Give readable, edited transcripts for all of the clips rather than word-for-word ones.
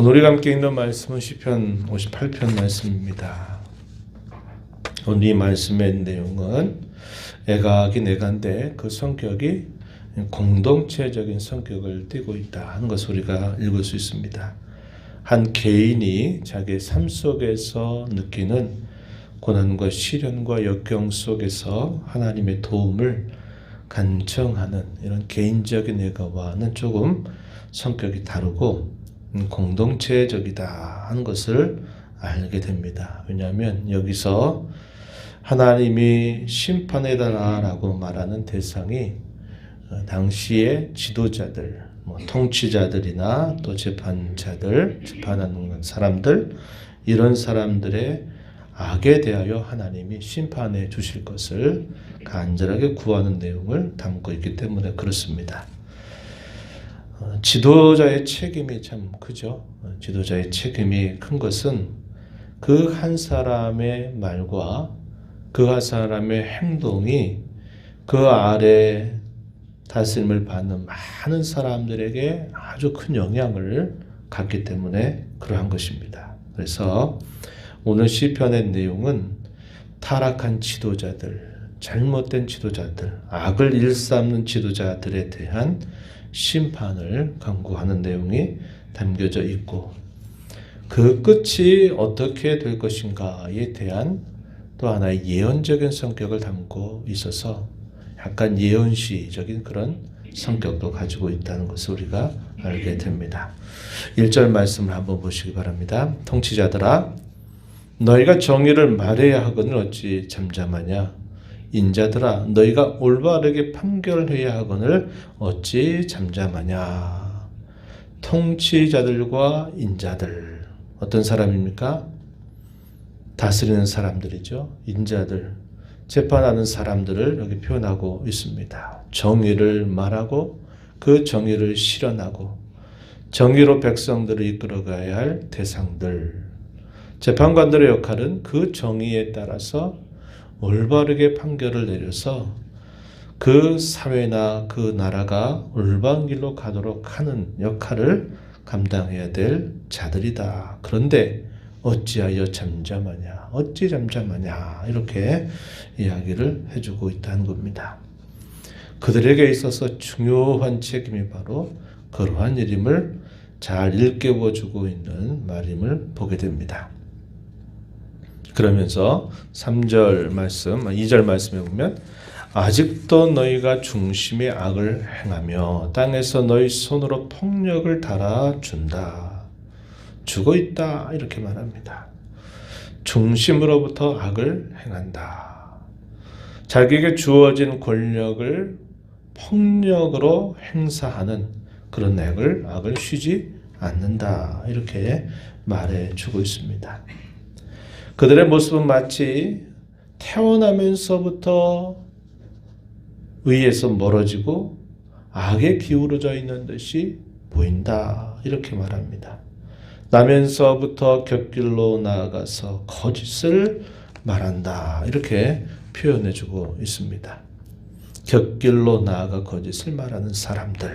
오늘 우리가 함께 읽는 말씀은 시편 58편 말씀입니다. 오늘 이 말씀의 내용은 애가기 내가인데 그 성격이 공동체적인 성격을 띠고 있다 하는 것을 우리가 읽을 수 있습니다. 한 개인이 자기의 삶 속에서 느끼는 고난과 시련과 역경 속에서 하나님의 도움을 간청하는 이런 개인적인 애가와는 조금 성격이 다르고 공동체적이다 하는 것을 알게 됩니다. 왜냐하면 여기서 하나님이 심판해달라고 말하는 대상이 당시의 지도자들, 통치자들이나 또 재판자들, 재판하는 사람들, 이런 사람들의 악에 대하여 하나님이 심판해 주실 것을 간절하게 구하는 내용을 담고 있기 때문에 그렇습니다. 지도자의 책임이 참 크죠. 지도자의 책임이 큰 것은 그 한 사람의 말과 그 한 사람의 행동이 그 아래 다스림을 받는 많은 사람들에게 아주 큰 영향을 갖기 때문에 그러한 것입니다. 그래서 오늘 시편의 내용은 타락한 지도자들, 잘못된 지도자들, 악을 일삼는 지도자들에 대한 심판을 강구하는 내용이 담겨져 있고 그 끝이 어떻게 될 것인가에 대한 또 하나의 예언적인 성격을 담고 있어서 약간 예언시적인 그런 성격도 가지고 있다는 것을 우리가 알게 됩니다. 1절 말씀을 한번 보시기 바랍니다. 통치자들아 너희가 정의를 말해야 하거늘 어찌 잠잠하냐 인자들아 너희가 올바르게 판결해야 하거늘 어찌 잠잠하냐. 통치자들과 인자들 어떤 사람입니까? 다스리는 사람들이죠. 인자들 재판하는 사람들을 여기 표현하고 있습니다. 정의를 말하고 그 정의를 실현하고 정의로 백성들을 이끌어가야 할 대상들. 재판관들의 역할은 그 정의에 따라서 올바르게 판결을 내려서 그 사회나 그 나라가 올바른 길로 가도록 하는 역할을 감당해야 될 자들이다. 그런데 어찌하여 잠잠하냐, 어찌 잠잠하냐 이렇게 이야기를 해주고 있다는 겁니다. 그들에게 있어서 중요한 책임이 바로 그러한 일임을 잘 일깨워주고 있는 말임을 보게 됩니다. 그러면서 3절 말씀, 2절 말씀에 보면 아직도 너희가 중심의 악을 행하며 땅에서 너희 손으로 폭력을 달아준다. 주고 있다 이렇게 말합니다. 중심으로부터 악을 행한다. 자기에게 주어진 권력을 폭력으로 행사하는 그런 악을 쉬지 않는다 이렇게 말해주고 있습니다. 그들의 모습은 마치 태어나면서부터 의에서 멀어지고 악에 기울어져 있는 듯이 보인다 이렇게 말합니다. 나면서부터 곁길로 나아가서 거짓을 말한다 이렇게 표현해주고 있습니다. 곁길로 나아가 거짓을 말하는 사람들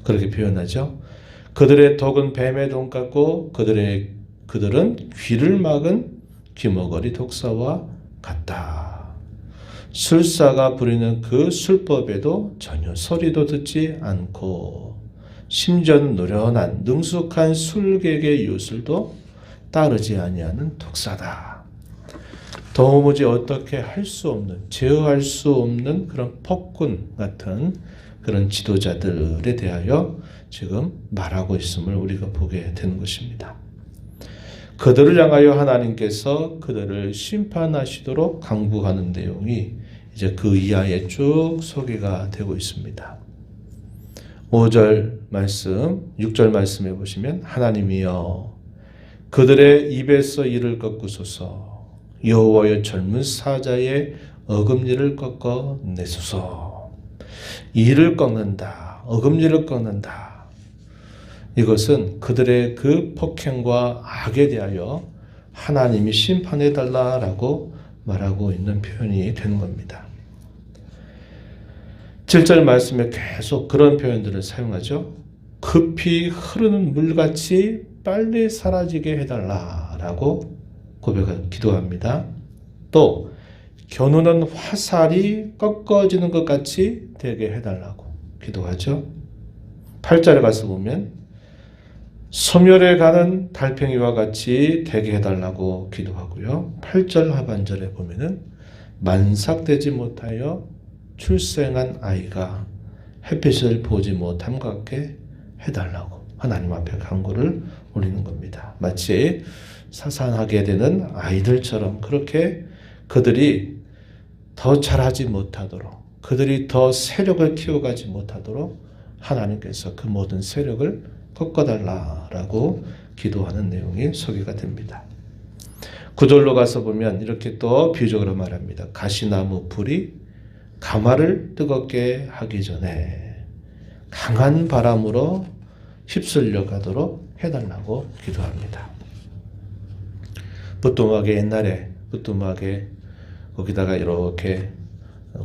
그렇게 표현하죠. 그들의 독은 뱀의 독 같고 그들은 귀를 막은 귀머거리 독사와 같다. 술사가 부리는 그 술법에도 전혀 소리도 듣지 않고 심지어는 노련한 능숙한 술객의 유술도 따르지 아니하는 독사다. 도무지 어떻게 할 수 없는, 제어할 수 없는 그런 폭군 같은 그런 지도자들에 대하여 지금 말하고 있음을 우리가 보게 되는 것입니다. 그들을 향하여 하나님께서 그들을 심판하시도록 강구하는 내용이 이제 그 이하에 쭉 소개가 되고 있습니다. 5절 말씀, 6절 말씀에 보시면 하나님이여 그들의 입에서 이를 꺾으소서 여호와여 젊은 사자의 어금니를 꺾어 내소서. 이를 꺾는다, 어금니를 꺾는다. 이것은 그들의 그 폭행과 악에 대하여 하나님이 심판해달라라고 말하고 있는 표현이 되는 겁니다. 7절 말씀에 계속 그런 표현들을 사용하죠. 급히 흐르는 물같이 빨리 사라지게 해달라라고 기도합니다. 또 겨누는 화살이 꺾어지는 것 같이 되게 해달라고 기도하죠. 8절에 가서 보면 소멸해 가는 달팽이와 같이 되게 해달라고 기도하고요. 8절 하반절에 보면은 만삭되지 못하여 출생한 아이가 햇빛을 보지 못함과 같게 해달라고 하나님 앞에 간구를 올리는 겁니다. 마치 사산하게 되는 아이들처럼 그렇게 그들이 더 자라지 못하도록, 그들이 더 세력을 키워가지 못하도록 하나님께서 그 모든 세력을 꺾어달라라고 기도하는 내용이 소개가 됩니다. 9절로 가서 보면 이렇게 또 비유적으로 말합니다. 가시나무 불이 가마를 뜨겁게 하기 전에 강한 바람으로 휩쓸려 가도록 해달라고 기도합니다. 부뚜막에 옛날에 부뚜막에 거기다가 이렇게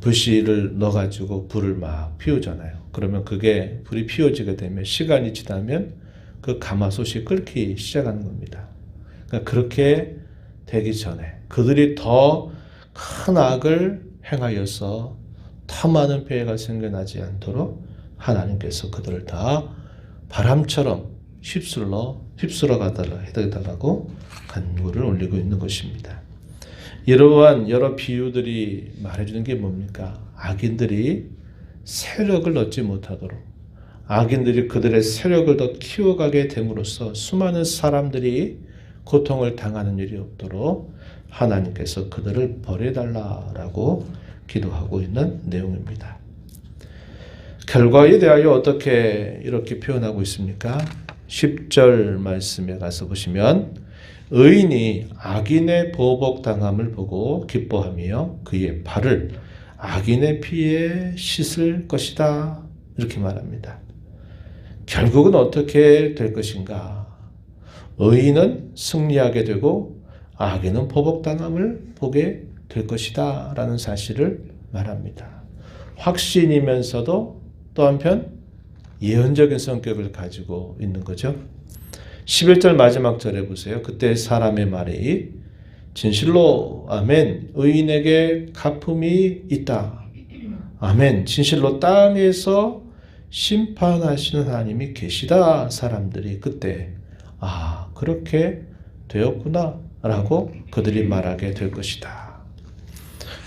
불씨를 넣어가지고 불을 막 피우잖아요. 그러면 그게 불이 피워지게 되면 시간이 지나면 그 가마솥이 끓기 시작하는 겁니다. 그러니까 그렇게 되기 전에 그들이 더 큰 악을 행하여서 더 많은 폐해가 생겨나지 않도록 하나님께서 그들을 다 바람처럼 휩쓸어 가달라 해달라고 간구를 올리고 있는 것입니다. 이러한 여러 비유들이 말해주는 게 뭡니까? 악인들이 세력을 얻지 못하도록, 악인들이 그들의 세력을 더 키워가게 됨으로써 수많은 사람들이 고통을 당하는 일이 없도록 하나님께서 그들을 벌해달라라고 기도하고 있는 내용입니다. 결과에 대하여 어떻게 이렇게 표현하고 있습니까? 10절 말씀에 가서 보시면 의인이 악인의 보복당함을 보고 기뻐하며 그의 발을 악인의 피에 씻을 것이다. 이렇게 말합니다. 결국은 어떻게 될 것인가? 의인은 승리하게 되고 악인은 보복당함을 보게 될 것이다. 라는 사실을 말합니다. 확신이면서도 또 한편 예언적인 성격을 가지고 있는 거죠. 11절 마지막 절에 보세요. 그때 사람의 말이 진실로 아멘 의인에게 갚음이 있다. 아멘 진실로 땅에서 심판하시는 하나님이 계시다. 사람들이 그때 그렇게 되었구나 라고 그들이 말하게 될 것이다.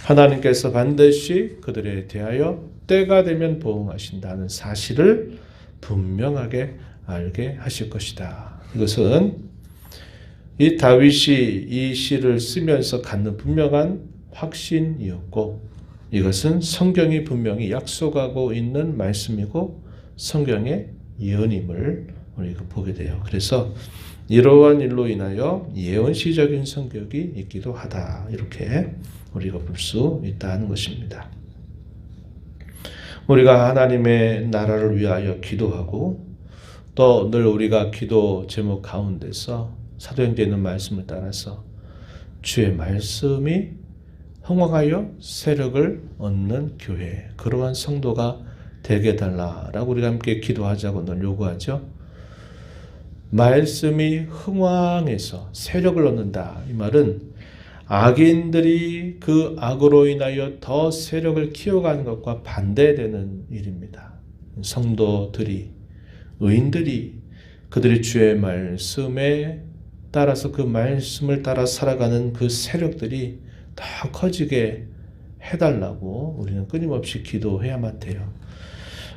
하나님께서 반드시 그들에 대하여 때가 되면 보응하신다는 사실을 분명하게 알게 하실 것이다. 이것은 이 다윗이 이 시를 쓰면서 갖는 분명한 확신이었고 이것은 성경이 분명히 약속하고 있는 말씀이고 성경의 예언임을 우리가 보게 돼요. 그래서 이러한 일로 인하여 예언시적인 성격이 있기도 하다. 이렇게 우리가 볼 수 있다는 것입니다. 우리가 하나님의 나라를 위하여 기도하고 또 늘 우리가 기도 제목 가운데서 사도행전에 있는 말씀을 따라서 주의 말씀이 흥왕하여 세력을 얻는 교회, 그러한 성도가 되게 해달라라고 우리가 함께 기도하자고 늘 요구하죠. 말씀이 흥왕해서 세력을 얻는다. 이 말은 악인들이 그 악으로 인하여 더 세력을 키워가는 것과 반대되는 일입니다. 성도들이, 의인들이 그들이 주의 말씀에 따라서 그 말씀을 따라 살아가는 그 세력들이 더 커지게 해달라고 우리는 끊임없이 기도해야만 돼요.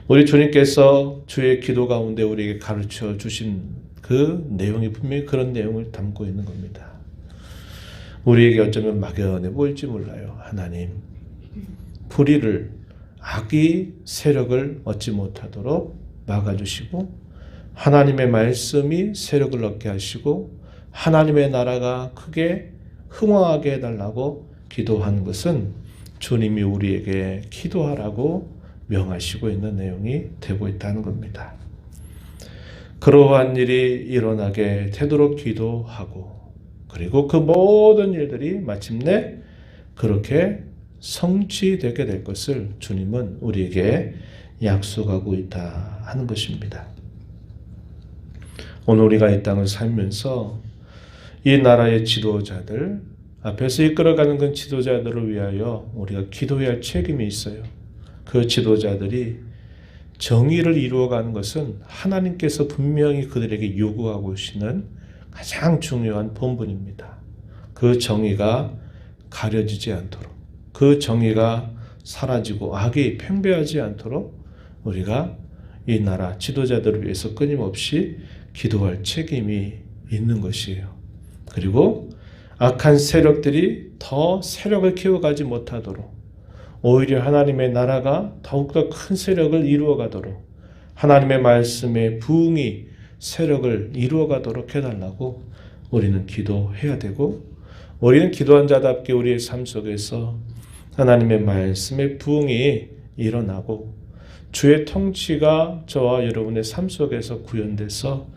우리 주님께서 주의 기도 가운데 우리에게 가르쳐 주신 그 내용이 분명히 그런 내용을 담고 있는 겁니다. 우리에게 어쩌면 막연해 보일지 몰라요. 하나님, 불의를, 악이 세력을 얻지 못하도록 막아주시고 하나님의 말씀이 세력을 얻게 하시고 하나님의 나라가 크게 흥왕하게 해달라고 기도한 것은 주님이 우리에게 기도하라고 명하시고 있는 내용이 되고 있다는 겁니다. 그러한 일이 일어나게 되도록 기도하고 그리고 그 모든 일들이 마침내 그렇게 성취되게 될 것을 주님은 우리에게 약속하고 있다 하는 것입니다. 오늘 우리가 이 땅을 살면서 이 나라의 지도자들, 앞에서 이끌어가는 그 지도자들을 위하여 우리가 기도해야 할 책임이 있어요. 그 지도자들이 정의를 이루어가는 것은 하나님께서 분명히 그들에게 요구하고 계시는 가장 중요한 본분입니다. 그 정의가 가려지지 않도록, 그 정의가 사라지고 악이 팽배하지 않도록 우리가 이 나라 지도자들을 위해서 끊임없이 기도할 책임이 있는 것이에요. 그리고 악한 세력들이 더 세력을 키워가지 못하도록, 오히려 하나님의 나라가 더욱더 큰 세력을 이루어가도록, 하나님의 말씀에 부응이 세력을 이루어가도록 해달라고 우리는 기도해야 되고, 우리는 기도한 자답게 우리의 삶 속에서 하나님의 말씀에 부응이 일어나고 주의 통치가 저와 여러분의 삶 속에서 구현돼서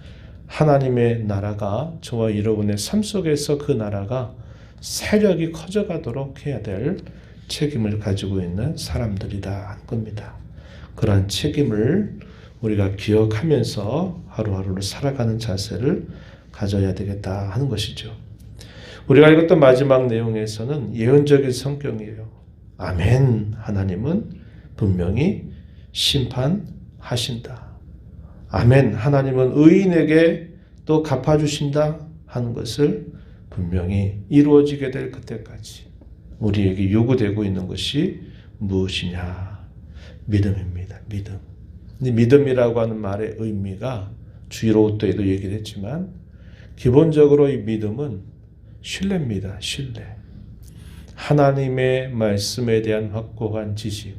하나님의 나라가 저와 여러분의 삶 속에서 그 나라가 세력이 커져가도록 해야 될 책임을 가지고 있는 사람들이다 한 겁니다. 그러한 책임을 우리가 기억하면서 하루하루를 살아가는 자세를 가져야 되겠다 하는 것이죠. 우리가 읽었던 마지막 내용에서는 예언적인 성경이에요. 아멘. 하나님은 분명히 심판하신다. 아멘. 하나님은 의인에게 또 갚아주신다 하는 것을 분명히 이루어지게 될 그때까지 우리에게 요구되고 있는 것이 무엇이냐? 믿음입니다. 믿음. 이 믿음이라고 하는 말의 의미가 주일로또에도 얘기를 했지만 기본적으로 이 믿음은 신뢰입니다. 신뢰. 하나님의 말씀에 대한 확고한 지식,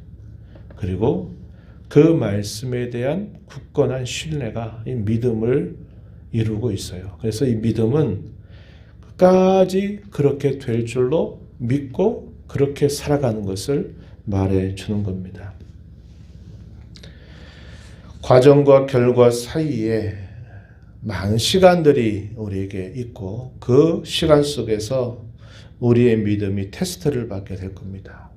그리고 그 말씀에 대한 굳건한 신뢰가 이 믿음을 이루고 있어요. 그래서 이 믿음은 끝까지 그렇게 될 줄로 믿고 그렇게 살아가는 것을 말해 주는 겁니다. 과정과 결과 사이에 많은 시간들이 우리에게 있고 그 시간 속에서 우리의 믿음이 테스트를 받게 될 겁니다.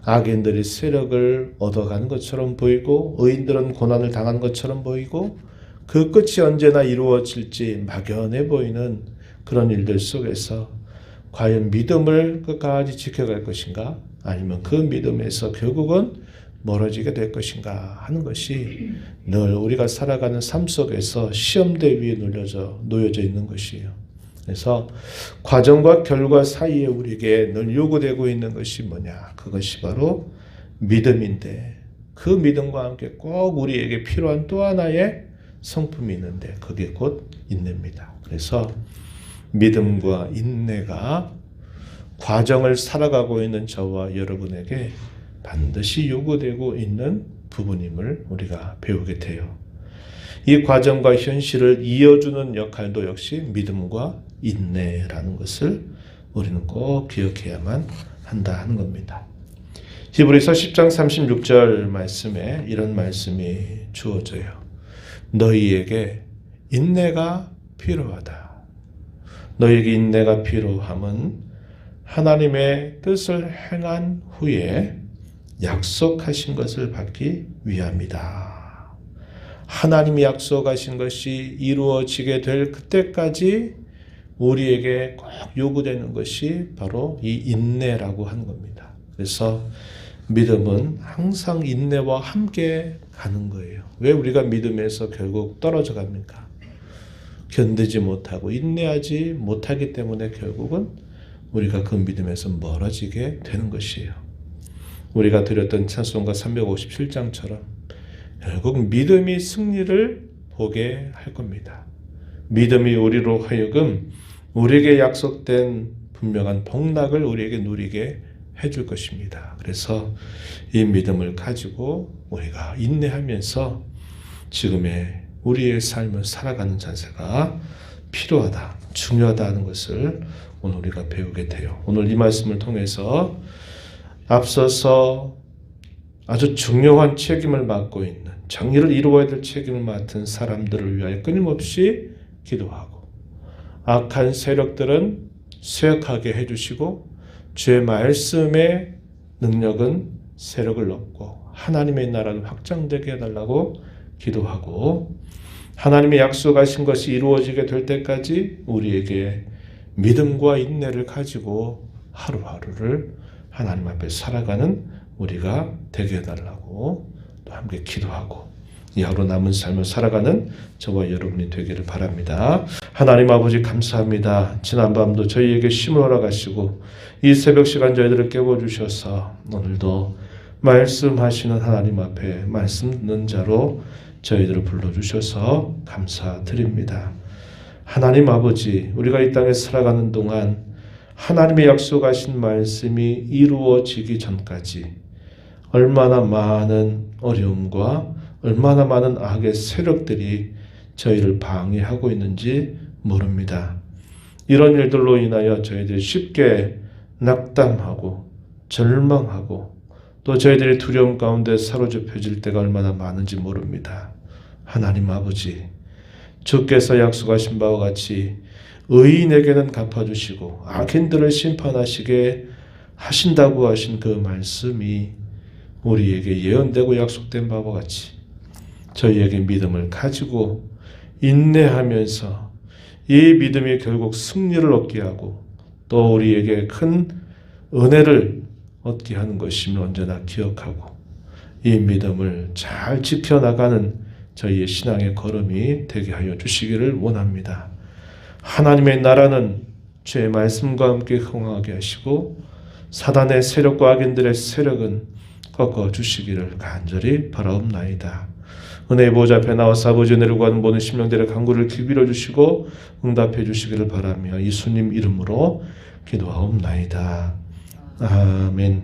악인들이 세력을 얻어가는 것처럼 보이고 의인들은 고난을 당하는 것처럼 보이고 그 끝이 언제나 이루어질지 막연해 보이는 그런 일들 속에서 과연 믿음을 끝까지 지켜갈 것인가, 아니면 그 믿음에서 결국은 멀어지게 될 것인가 하는 것이 늘 우리가 살아가는 삶 속에서 시험대 위에 놓여져 있는 것이에요. 그래서 과정과 결과 사이에 우리에게 늘 요구되고 있는 것이 뭐냐? 그것이 바로 믿음인데, 그 믿음과 함께 꼭 우리에게 필요한 또 하나의 성품이 있는데 그게 곧 인내입니다. 그래서 믿음과 인내가 과정을 살아가고 있는 저와 여러분에게 반드시 요구되고 있는 부분임을 우리가 배우게 돼요. 이 과정과 현실을 이어주는 역할도 역시 믿음과 인내라는 것을 우리는 꼭 기억해야만 한다 하는 겁니다. 히브리서 10장 36절 말씀에 이런 말씀이 주어져요. 너희에게 인내가 필요하다. 너희에게 인내가 필요함은 하나님의 뜻을 행한 후에 약속하신 것을 받기 위함이다. 하나님이 약속하신 것이 이루어지게 될 그때까지 우리에게 꼭 요구되는 것이 바로 이 인내라고 하는 겁니다. 그래서 믿음은 항상 인내와 함께 가는 거예요. 왜 우리가 믿음에서 결국 떨어져 갑니까? 견디지 못하고 인내하지 못하기 때문에 결국은 우리가 그 믿음에서 멀어지게 되는 것이에요. 우리가 드렸던 찬송가 357장처럼 결국 믿음이 승리를 보게 할 겁니다. 믿음이 우리로 하여금 우리에게 약속된 분명한 복락을 우리에게 누리게 해줄 것입니다. 그래서 이 믿음을 가지고 우리가 인내하면서 지금의 우리의 삶을 살아가는 자세가 필요하다, 중요하다는 것을 오늘 우리가 배우게 돼요. 오늘 이 말씀을 통해서 앞서서 아주 중요한 책임을 맡고 있는, 정의를 이루어야 될 책임을 맡은 사람들을 위하여 끊임없이 기도하고, 악한 세력들은 쇠약하게 해주시고 주의 말씀의 능력은 세력을 얻고 하나님의 나라를 확장되게 해달라고 기도하고, 하나님의 약속하신 것이 이루어지게 될 때까지 우리에게 믿음과 인내를 가지고 하루하루를 하나님 앞에 살아가는 우리가 되게 해달라고 또 함께 기도하고 이 하루 남은 삶을 살아가는 저와 여러분이 되기를 바랍니다. 하나님 아버지 감사합니다. 지난밤도 저희에게 쉼을 허락하시고 이 새벽 시간 저희들을 깨워주셔서 오늘도 말씀하시는 하나님 앞에 말씀 듣는 자로 저희들을 불러주셔서 감사드립니다. 하나님 아버지, 우리가 이 땅에 살아가는 동안 하나님의 약속하신 말씀이 이루어지기 전까지 얼마나 많은 어려움과 얼마나 많은 악의 세력들이 저희를 방해하고 있는지 모릅니다. 이런 일들로 인하여 저희들이 쉽게 낙담하고 절망하고 또 저희들이 두려움 가운데 사로잡혀질 때가 얼마나 많은지 모릅니다. 하나님 아버지, 주께서 약속하신 바와 같이 의인에게는 갚아주시고 악인들을 심판하시게 하신다고 하신 그 말씀이 우리에게 예언되고 약속된 바와 같이 저희에게 믿음을 가지고 인내하면서 이 믿음이 결국 승리를 얻게 하고 또 우리에게 큰 은혜를 얻게 하는 것임을 언제나 기억하고 이 믿음을 잘 지켜나가는 저희의 신앙의 걸음이 되게 하여 주시기를 원합니다. 하나님의 나라는 주의 말씀과 함께 흥하게 하시고 사단의 세력과 악인들의 세력은 꺾어 주시기를 간절히 바라옵나이다. 은혜의 보좌 앞에 나와서 아버지 은혜를 구하는 모든 심령들의 간구를 기울여 주시고 응답해 주시기를 바라며 예수님 이름으로 기도하옵나이다. 아멘.